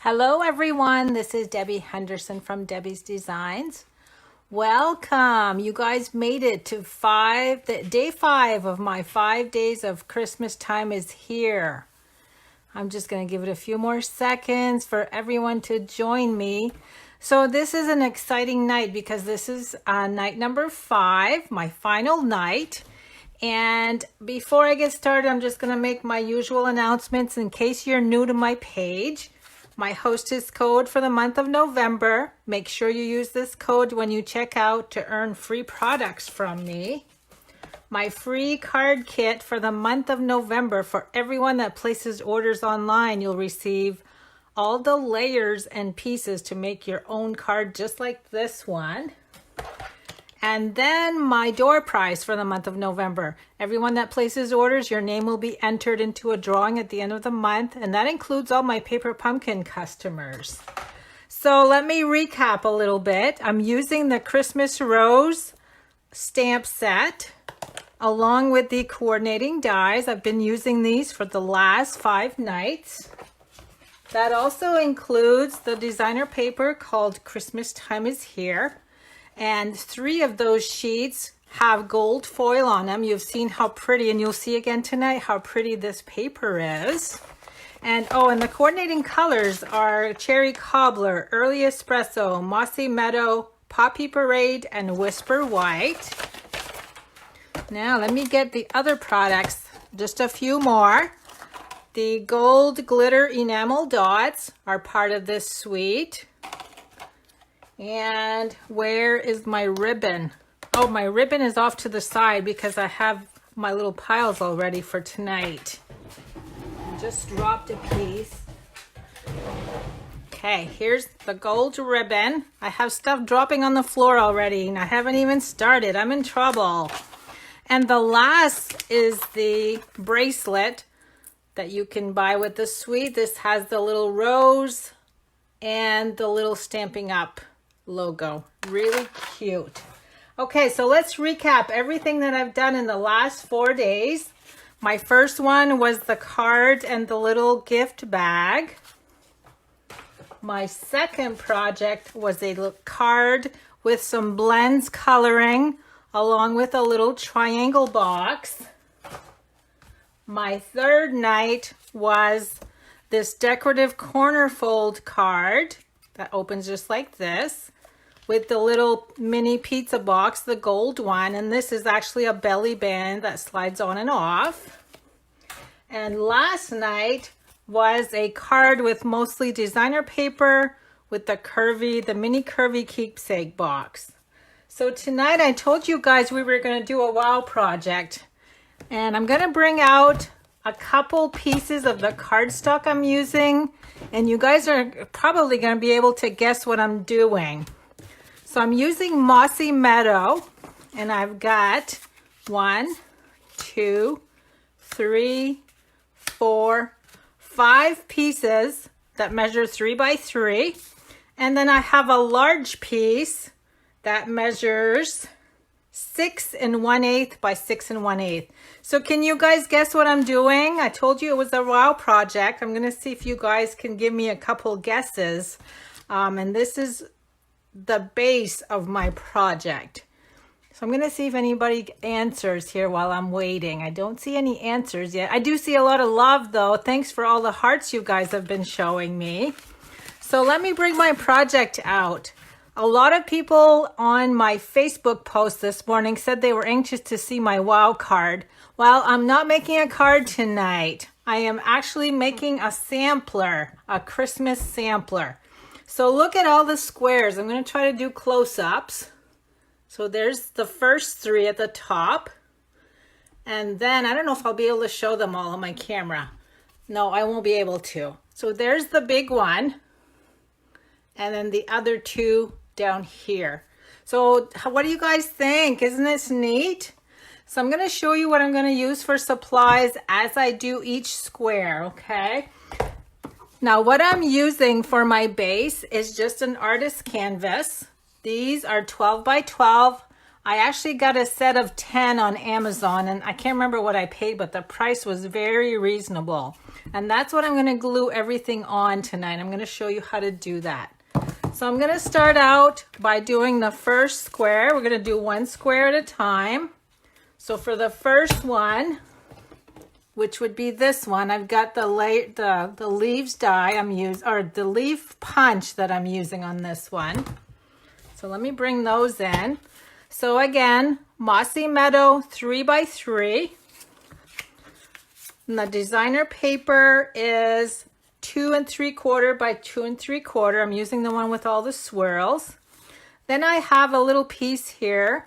Hello everyone, this is Debbie Henderson from Debbie's Designs. Welcome, you guys made it to day 5 of my 5 days of Christmas time is here. I'm just going to give it a few more seconds for everyone to join me. So this is an exciting night because this is night number 5, my final night. And before I get started, I'm just going to make my usual announcements in case you're new to my page. My hostess code for the month of November. Make sure you use this code when you check out to earn free products from me. My free card kit for the month of November. For everyone that places orders online, you'll receive all the layers and pieces to make your own card just like this one. And then my door prize for the month of November. Everyone that places orders, your name will be entered into a drawing at the end of the month, and that includes all my paper pumpkin customers. So let me recap a little bit. I'm using the Christmas Rose stamp set along with the coordinating dies. I've been using these for the last 5 nights. That also includes the designer paper called Christmastime Is Here. And 3 of those sheets have gold foil on them. You've seen how pretty, and you'll see again tonight how pretty this paper is. And the coordinating colors are Cherry Cobbler, Early Espresso, Mossy Meadow, Poppy Parade, and Whisper White. Now let me get the other products, just a few more. The gold glitter enamel dots are part of this suite. And where is my ribbon? Oh, my ribbon is off to the side because I have my little piles all ready for tonight. I just dropped a piece. Okay, here's the gold ribbon. I have stuff dropping on the floor already and I haven't even started. I'm in trouble. And the last is the bracelet that you can buy with the suite. This has the little rose and the little Stampin' Up logo. Really cute. Okay, so let's recap everything that I've done in the last 4 days. My first one was the card and the little gift bag. My second project was a card with some blends coloring along with a little triangle box. My third night was this decorative corner fold card that opens just like this with the little mini pizza box, the gold one, and this is actually a belly band that slides on and off. And last night was a card with mostly designer paper with the mini curvy keepsake box. So tonight I told you guys we were going to do a wow project, and I'm going to bring out a couple pieces of the cardstock I'm using, and you guys are probably going to be able to guess what I'm doing. So I'm using Mossy Meadow, and I've got 1, 2, 3, 4, 5 pieces that measure 3 by 3, and then I have a large piece that measures 6 1/8 by 6 1/8. So can you guys guess what I'm doing? I told you it was a wow project. I'm going to see if you guys can give me a couple guesses. And this is the base of my project. So I'm going to see if anybody answers here while I'm waiting. I don't see any answers yet. I do see a lot of love though. Thanks for all the hearts you guys have been showing me. So let me bring my project out. A lot of people on my Facebook post this morning said they were anxious to see my wow card. Well, I'm not making a card tonight. I am actually making a sampler, a Christmas sampler. So look at all the squares. I'm going to try to do close-ups. So there's the first 3 at the top. And then I don't know if I'll be able to show them all on my camera. No, I won't be able to. So there's the big one. And then the other 2 down here. So what do you guys think? Isn't this neat? So I'm going to show you what I'm going to use for supplies as I do each square, okay? Now what I'm using for my base is just an artist canvas. These are 12 by 12. I actually got a set of 10 on Amazon, and I can't remember what I paid, but the price was very reasonable. And that's what I'm going to glue everything on tonight. I'm going to show you how to do that. So I'm going to start out by doing the first square. We're going to do one square at a time. So for the first one, which would be this one, I've got the leaves die I'm using, or the leaf punch that I'm using on this one. So let me bring those in. So again, Mossy Meadow 3x3. And the designer paper is 2 3/4 by 2 3/4. I'm using the one with all the swirls. Then I have a little piece here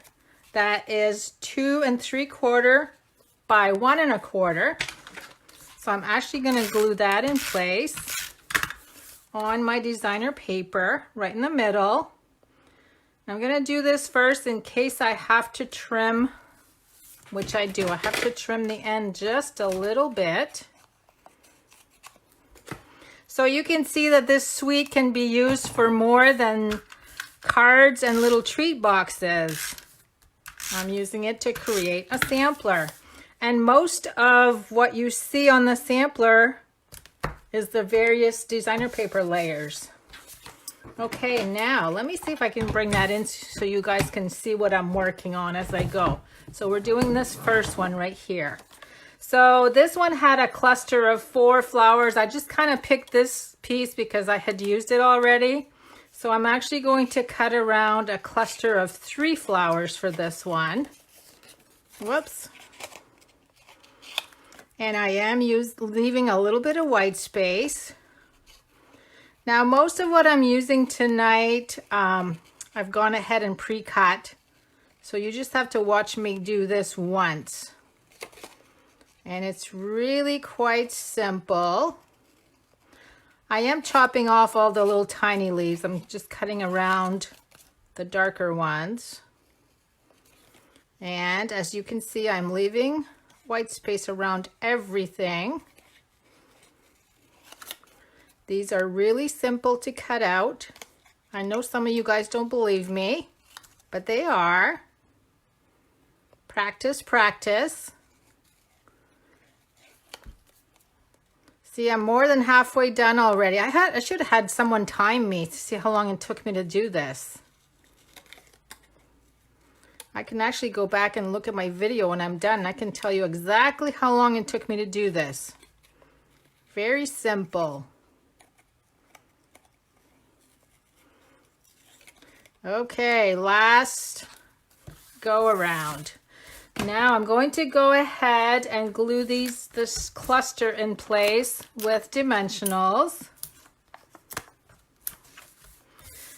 that is 2 3/4 by 1 1/4. So I'm actually going to glue that in place on my designer paper right in the middle. I'm going to do this first in case I have to trim, which I do. I have to trim the end just a little bit. So you can see that this suite can be used for more than cards and little treat boxes. I'm using it to create a sampler. And most of what you see on the sampler is the various designer paper layers. Okay, now let me see if I can bring that in so you guys can see what I'm working on as I go. So we're doing this first one right here. So this one had a cluster of 4 flowers. I just kind of picked this piece because I had used it already. So I'm actually going to cut around a cluster of 3 flowers for this one. Whoops. And I am leaving a little bit of white space. Now most of what I'm using tonight, I've gone ahead and pre-cut. So you just have to watch me do this once. And it's really quite simple. I am chopping off all the little tiny leaves. I'm just cutting around the darker ones. And as you can see, I'm leaving white space around everything. These are really simple to cut out. I know some of you guys don't believe me, but they are. Practice, practice. See, I'm more than halfway done already. I should have had someone time me to see how long it took me to do this. I can actually go back and look at my video when I'm done. I can tell you exactly how long it took me to do this. Very simple. Okay, last go around. Now I'm going to go ahead and glue this cluster in place with dimensionals.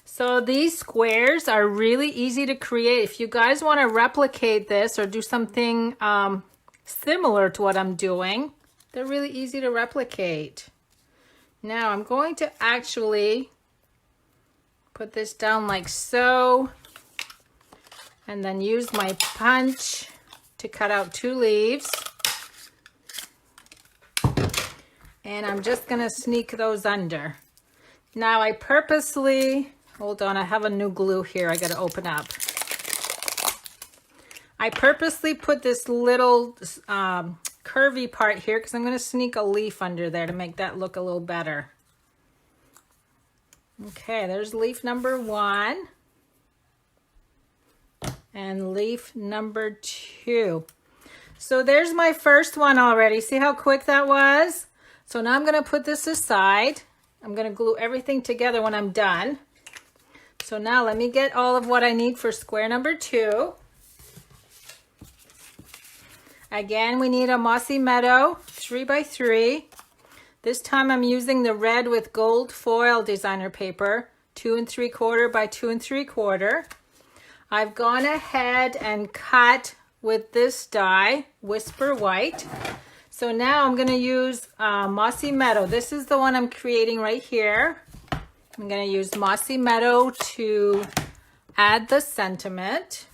So these squares are really easy to create. If you guys want to replicate this or do something similar to what I'm doing, they're really easy to replicate. Now I'm going to actually put this down like so, and then use my punch to cut out 2 leaves. And I'm just gonna sneak those under. Now I purposely, hold on, I have a new glue here I gotta open up. I purposely put this little curvy part here because I'm gonna sneak a leaf under there to make that look a little better. Okay, there's leaf number 1. And leaf number 2. So there's my first one already. See how quick that was? So now I'm going to put this aside. I'm going to glue everything together when I'm done. So now let me get all of what I need for square number 2. Again, we need a Mossy Meadow 3x3. This time I'm using the red with gold foil designer paper, 2 3/4 by 2 3/4. I've gone ahead and cut with this die, Whisper White. So now I'm going to use Mossy Meadow. This is the one I'm creating right here. I'm going to use Mossy Meadow to add the sentiment.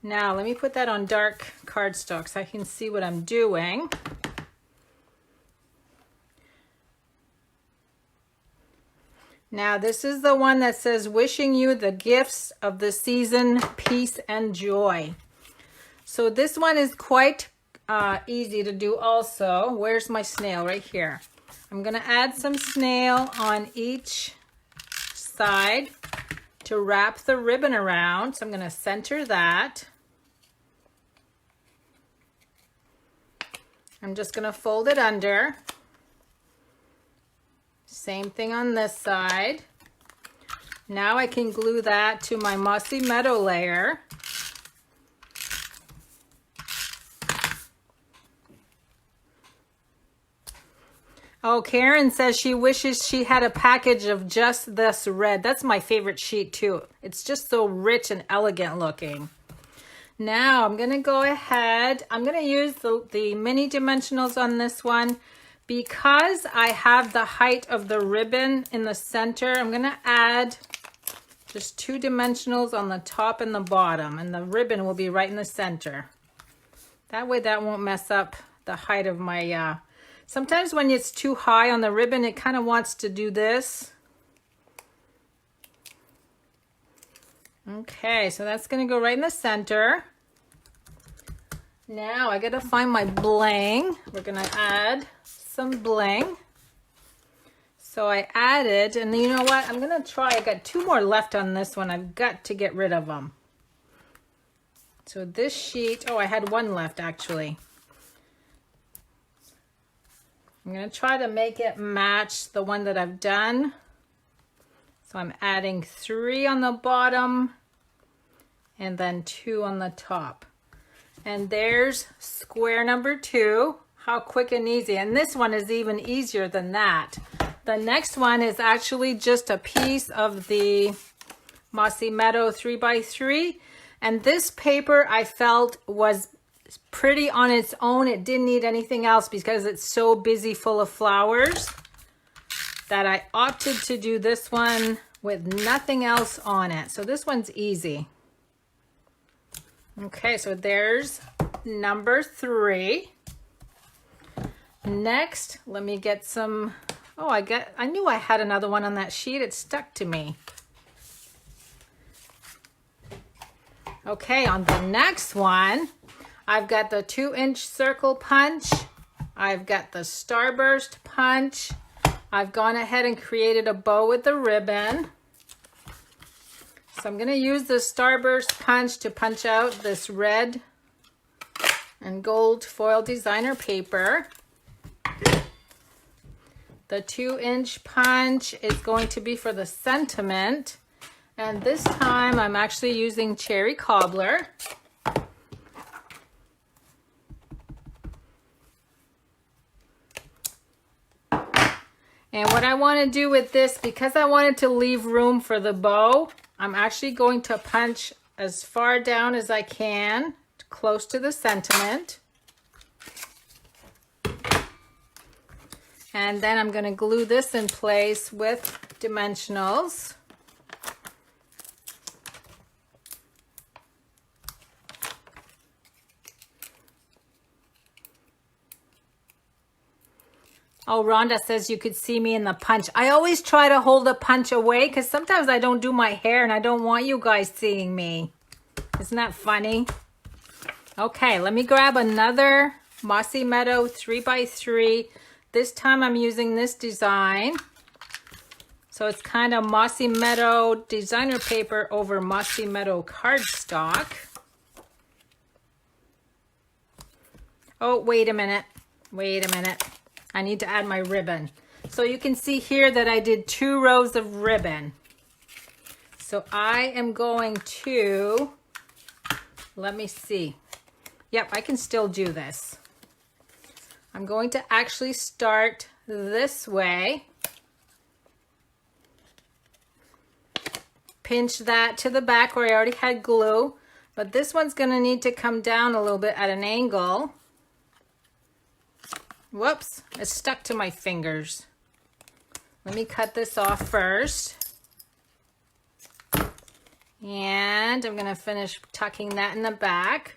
Now let me put that on dark cardstock so I can see what I'm doing. Now this is the one that says, wishing you the gifts of the season, peace and joy. So this one is quite easy to do also. Where's my snail? Right here. I'm going to add some snail on each side to wrap the ribbon around. So I'm going to center that. I'm just going to fold it under. Same thing on this side. Now I can glue that to my Mossy Meadow layer. Oh, Karen says she wishes she had a package of just this red. That's my favorite sheet too. It's just so rich and elegant looking. Now I'm going to go ahead. I'm going to use the mini dimensionals on this one. Because I have the height of the ribbon in the center, I'm going to add just 2 dimensionals on the top and the bottom. And the ribbon will be right in the center. That way that won't mess up the height of my... Sometimes when it's too high on the ribbon, it kind of wants to do this. Okay, so that's going to go right in the center. Now I got to find my bling. We're going to add some bling. So I added, and you know what? I'm going to try. I got 2 more left on this one. I've got to get rid of them. So this sheet, oh, I had 1 left actually. I'm going to try to make it match the one that I've done. So I'm adding 3 on the bottom and then 2 on the top. And there's square number 2. How quick and easy. And this one is even easier than that. The next one is actually just a piece of the Mossy Meadow 3x3. And this paper I felt was pretty on its own. It didn't need anything else because it's so busy full of flowers that I opted to do this one with nothing else on it. So this one's easy. Okay, so there's number 3. Next, let me get some, oh, I knew I had another one on that sheet. It stuck to me. Okay, on the next one, I've got the 2-inch circle punch. I've got the starburst punch. I've gone ahead and created a bow with the ribbon. So I'm going to use the starburst punch to punch out this red and gold foil designer paper. The 2-inch punch is going to be for the sentiment. And this time I'm actually using cherry cobbler. And what I want to do with this, because I wanted to leave room for the bow, I'm actually going to punch as far down as I can, close to the sentiment. And then I'm going to glue this in place with dimensionals. Oh, Rhonda says you could see me in the punch. I always try to hold the punch away because sometimes I don't do my hair and I don't want you guys seeing me. Isn't that funny? Okay, let me grab another Mossy Meadow 3x3. This time I'm using this design. So it's kind of Mossy Meadow designer paper over Mossy Meadow cardstock. Oh, wait a minute. Wait a minute. I need to add my ribbon. So you can see here that I did 2 rows of ribbon. So I am going to, let me see. Yep, I can still do this. I'm going to actually start this way. Pinch that to the back where I already had glue. But this one's going to need to come down a little bit at an angle. Whoops, it's stuck to my fingers. Let me cut this off first. And I'm going to finish tucking that in the back.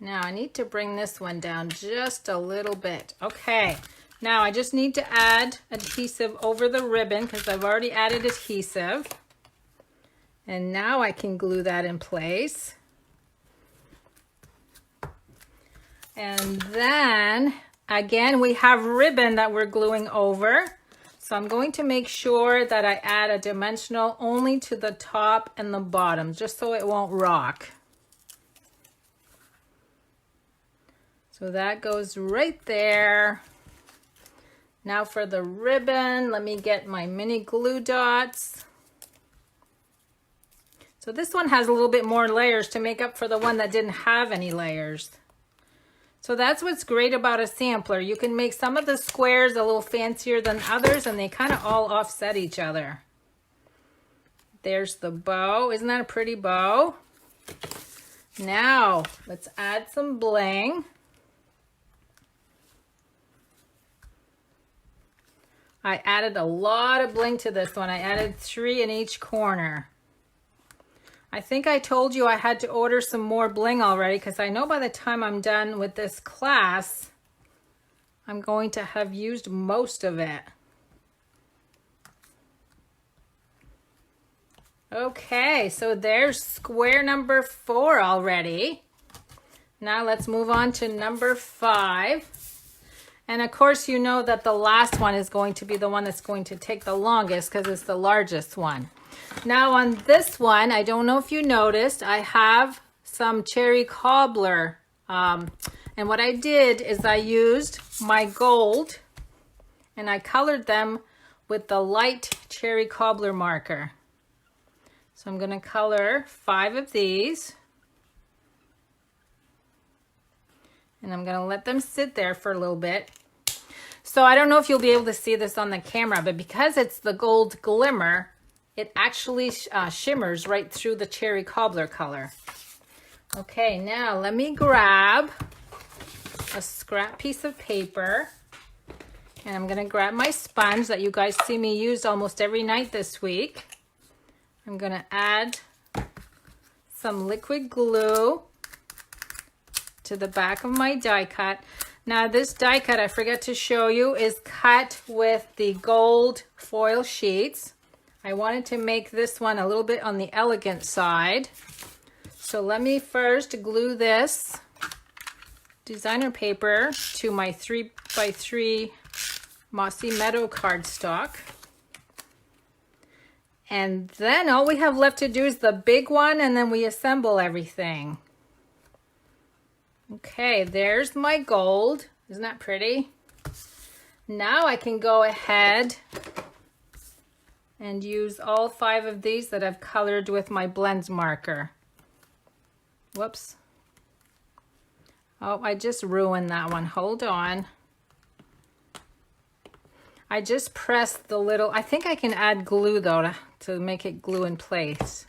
Now I need to bring this one down just a little bit. Okay, now I just need to add adhesive over the ribbon because I've already added adhesive. And now I can glue that in place. And then again, we have ribbon that we're gluing over. So I'm going to make sure that I add a dimensional only to the top and the bottom, just so it won't rock. So that goes right there. Now for the ribbon, let me get my mini glue dots. So this one has a little bit more layers to make up for the one that didn't have any layers. So that's what's great about a sampler. You can make some of the squares a little fancier than others, and they kind of all offset each other. There's the bow. Isn't that a pretty bow? Now, let's add some bling. I added a lot of bling to this one. I added 3 in each corner. I think I told you I had to order some more bling already, because I know by the time I'm done with this class, I'm going to have used most of it. Okay, so there's square number 4 already. Now let's move on to number 5. And of course, you know that the last one is going to be the one that's going to take the longest because it's the largest one. Now on this one, I don't know if you noticed, I have some cherry cobbler. And what I did is I used my gold and I colored them with the light cherry cobbler marker. So I'm going to color 5 of these. And I'm going to let them sit there for a little bit. So I don't know if you'll be able to see this on the camera, but because it's the gold glimmer, it actually shimmers right through the cherry cobbler color. Okay, now let me grab a scrap piece of paper, and I'm going to grab my sponge that you guys see me use almost every night this week. I'm going to add some liquid glue to the back of my die cut. Now this die cut, I forgot to show you, is cut with the gold foil sheets. I wanted to make this one a little bit on the elegant side. So let me first glue this designer paper to my 3x3 Mossy Meadow cardstock. And then all we have left to do is the big one, and then we assemble everything. Okay, there's my gold. Isn't that pretty? Now I can go ahead and use all 5 of these that I've colored with my blends marker. Whoops. Oh, I just ruined that one. Hold on. I just pressed the little, I think I can add glue though to make it glue in place.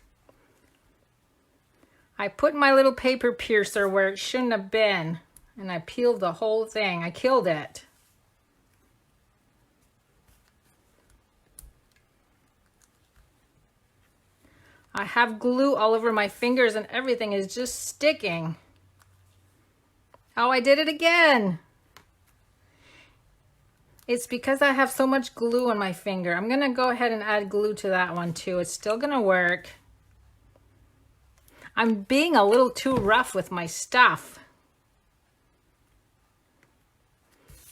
I put my little paper piercer where it shouldn't have been, and I peeled the whole thing. I killed it. I have glue all over my fingers and everything is just sticking. Oh, I did it again. It's because I have so much glue on my finger. I'm gonna go ahead and add glue to that one too. It's still gonna work. I'm being a little too rough with my stuff.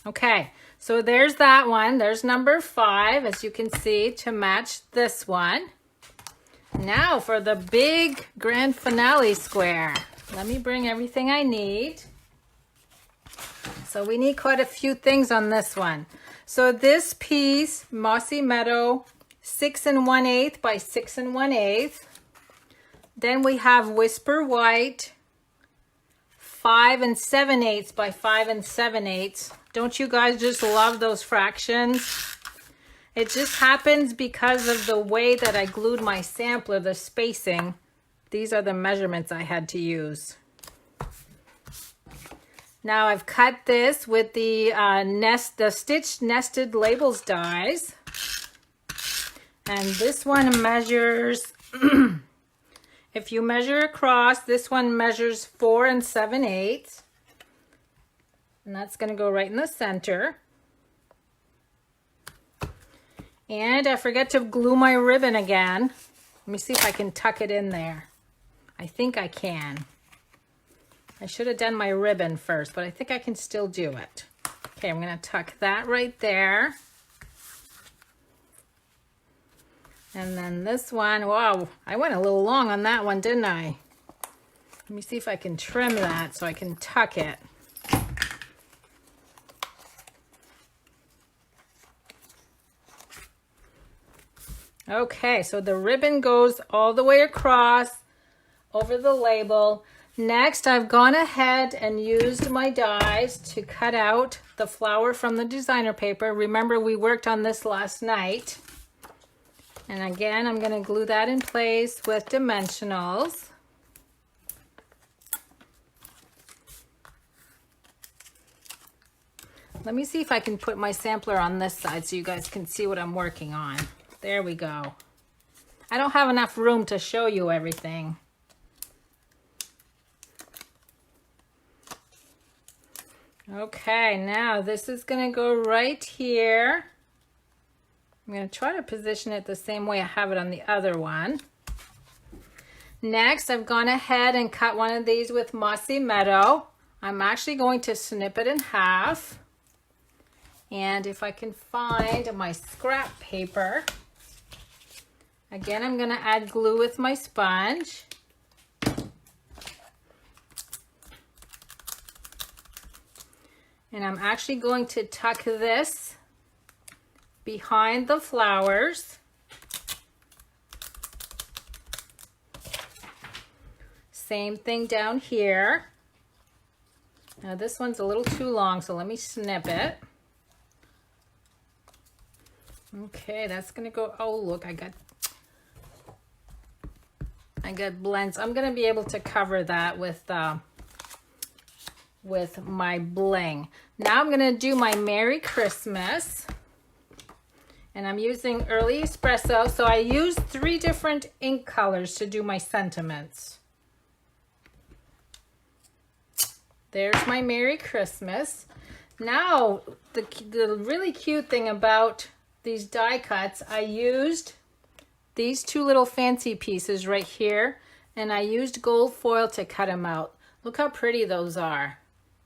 Okay, so there's that one. There's number 5, as you can see, to match this one. Now for the big grand finale square. Let me bring everything I need. So we need quite a few things on this one. So this piece, Mossy Meadow, 6 1/8 by 6 1/8. Then we have Whisper White, 5 7/8 by 5 7/8. Don't you guys just love those fractions? It just happens because of the way that I glued my sampler, the spacing. These are the measurements I had to use. Now I've cut this with the stitched nested labels dies. And this one measures, if you measure across, this one measures 4 7/8. And that's going to go right in the center. And I forgot to glue my ribbon again. Let me see if I can tuck it in there. I think I can. I should have done my ribbon first, but I think I can still do it. Okay, I'm going to tuck that right there. And then this one, wow, I went a little long on that one, didn't I? Let me see if I can trim that so I can tuck it. Okay, so the ribbon goes all the way across over the label. Next, I've gone ahead and used my dies to cut out the flower from the designer paper. Remember, we worked on this last night. And again, I'm going to glue that in place with dimensionals. Let me see if I can put my sampler on this side so you guys can see what I'm working on. There we go. I don't have enough room to show you everything. Okay, now this is going to go right here. I'm going to try to position it the same way I have it on the other one. Next, I've gone ahead and cut one of these with Mossy Meadow. I'm actually going to snip it in half. And if I can find my scrap paper, again, I'm going to add glue with my sponge. And I'm actually going to tuck this behind the flowers. Same thing down here. Now this one's a little too long, so let me snip it. Okay, that's gonna go, oh look, I got blends. I'm gonna be able to cover that with my bling. Now I'm gonna do my Merry Christmas. And I'm using Early Espresso, so I used 3 different ink colors to do my sentiments. There's my Merry Christmas. Now, the really cute thing about these die cuts, I used these 2 little fancy pieces right here, and I used gold foil to cut them out. Look how pretty those are.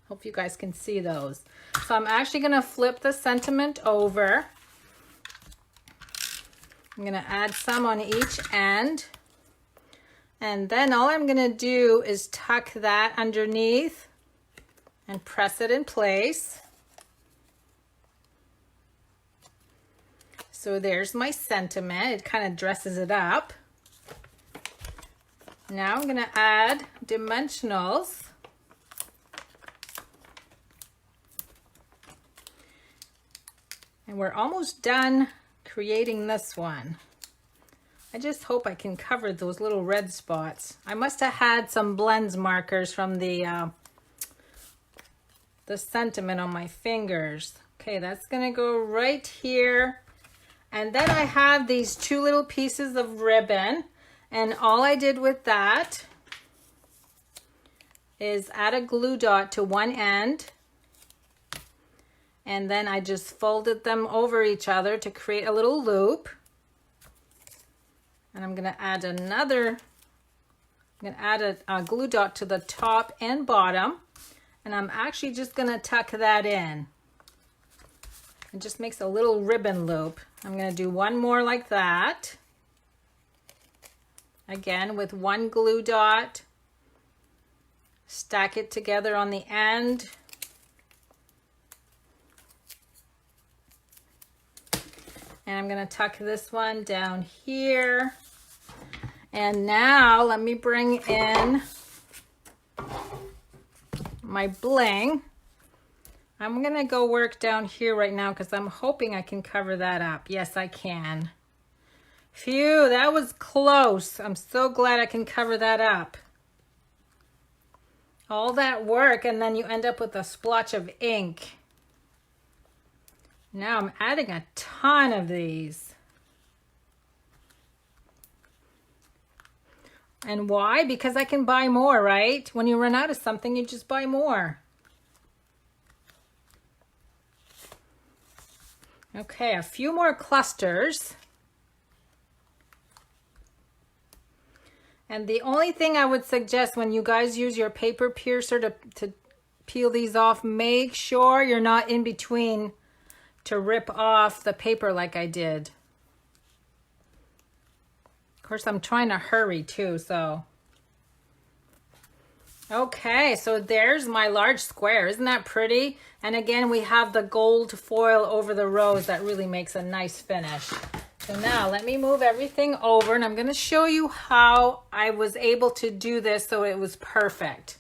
Hope you guys can see those. So I'm actually gonna flip the sentiment over. I'm going to add some on each end. And then all I'm going to do is tuck that underneath and press it in place. So there's my sentiment. It kind of dresses it up. Now I'm going to add dimensionals. And we're almost done creating this one. I just hope I can cover those little red spots. I must have had some blends markers from the sentiment on my fingers. Okay, that's gonna go right here. And then I have these 2 little pieces of ribbon, and all I did with that is add a glue dot to one end. And then I just folded them over each other to create a little loop. And I'm going to add a glue dot to the top and bottom. And I'm actually just going to tuck that in. It just makes a little ribbon loop. I'm going to do one more like that. Again, with 1 glue dot. Stack it together on the end. And I'm going to tuck this one down here. And now let me bring in my bling. I'm going to go work down here right now because I'm hoping I can cover that up. Yes, I can. Phew, that was close. I'm so glad I can cover that up. All that work, and then you end up with a splotch of ink. Now I'm adding a ton of these. And why? Because I can buy more, right? When you run out of something, you just buy more. Okay, a few more clusters. And the only thing I would suggest when you guys use your paper piercer to peel these off, make sure you're not in between to rip off the paper like I did. Of course, I'm trying to hurry too, so. Okay, so there's my large square. Isn't that pretty? And again, we have the gold foil over the rose that really makes a nice finish. So now let me move everything over, and I'm going to show you how I was able to do this so it was perfect.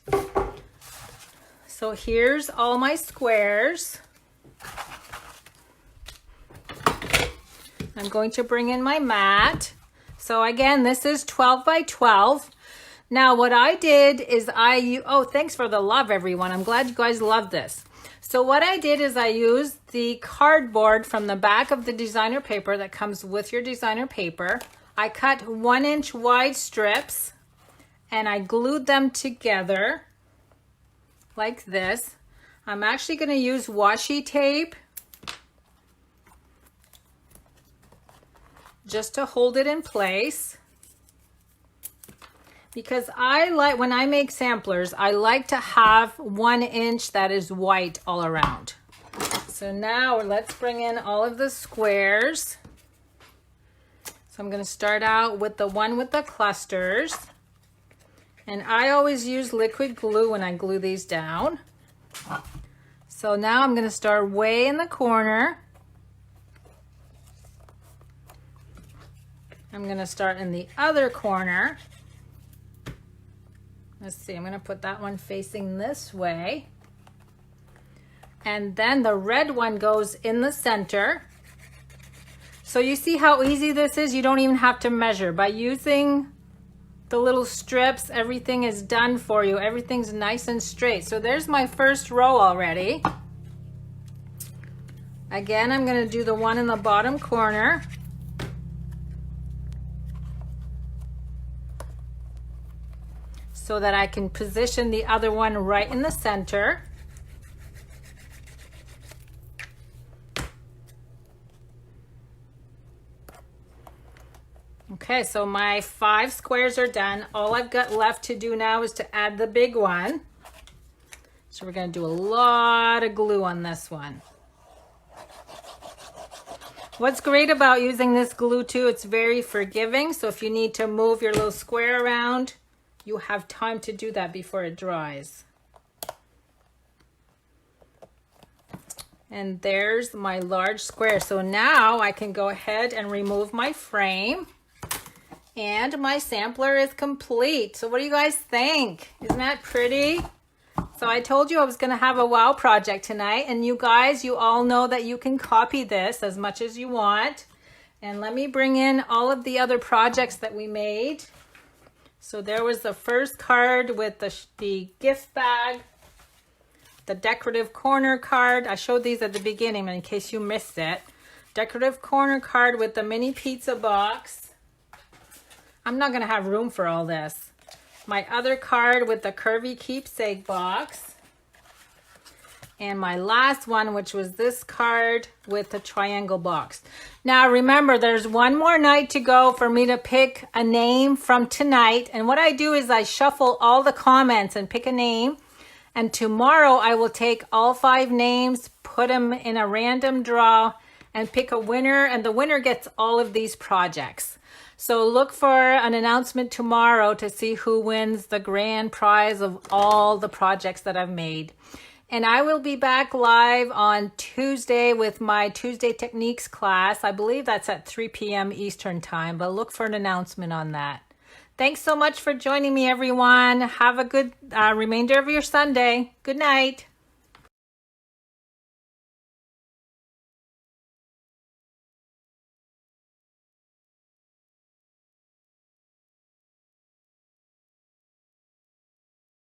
So here's all my squares. I'm going to bring in my mat. So again, this is 12 by 12. Now what I did is oh, thanks for the love, everyone. I'm glad you guys love this. So what I did is I used the cardboard from the back of the designer paper that comes with your designer paper. I cut 1-inch wide strips and I glued them together like this. I'm actually going to use washi tape just to hold it in place. Because I like, when I make samplers, I like to have 1 inch that is white all around. So now let's bring in all of the squares. So I'm going to start out with the one with the clusters. And I always use liquid glue when I glue these down. So now I'm going to start way in the corner. I'm going to start in the other corner. Let's see, I'm going to put that one facing this way. And then the red one goes in the center. So you see how easy this is? You don't even have to measure. By using the little strips, everything is done for you. Everything's nice and straight. So there's my first row already. Again, I'm going to do the one in the bottom corner. So that I can position the other one right in the center. Okay, so my 5 squares are done. All I've got left to do now is to add the big one. So we're going to do a lot of glue on this one. What's great about using this glue too, it's very forgiving. So if you need to move your little square around, you have time to do that before it dries. And there's my large square. So now I can go ahead and remove my frame. And my sampler is complete. So what do you guys think? Isn't that pretty? So I told you I was going to have a wow project tonight. And you guys, you all know that you can copy this as much as you want. And let me bring in all of the other projects that we made. So there was the first card with the gift bag, the decorative corner card. I showed these at the beginning in case you missed it. Decorative corner card with the mini pizza box. I'm not going to have room for all this. My other card with the curvy keepsake box. And my last one, which was this card with the triangle box. Now remember, there's one more night to go for me to pick a name from tonight. And what I do is I shuffle all the comments and pick a name. And tomorrow I will take all 5 names, put them in a random draw, and pick a winner. And the winner gets all of these projects. So look for an announcement tomorrow to see who wins the grand prize of all the projects that I've made. And I will be back live on Tuesday with my Tuesday Techniques class. I believe that's at 3 p.m. Eastern time, but look for an announcement on that. Thanks so much for joining me, everyone. Have a good remainder of your Sunday. Good night.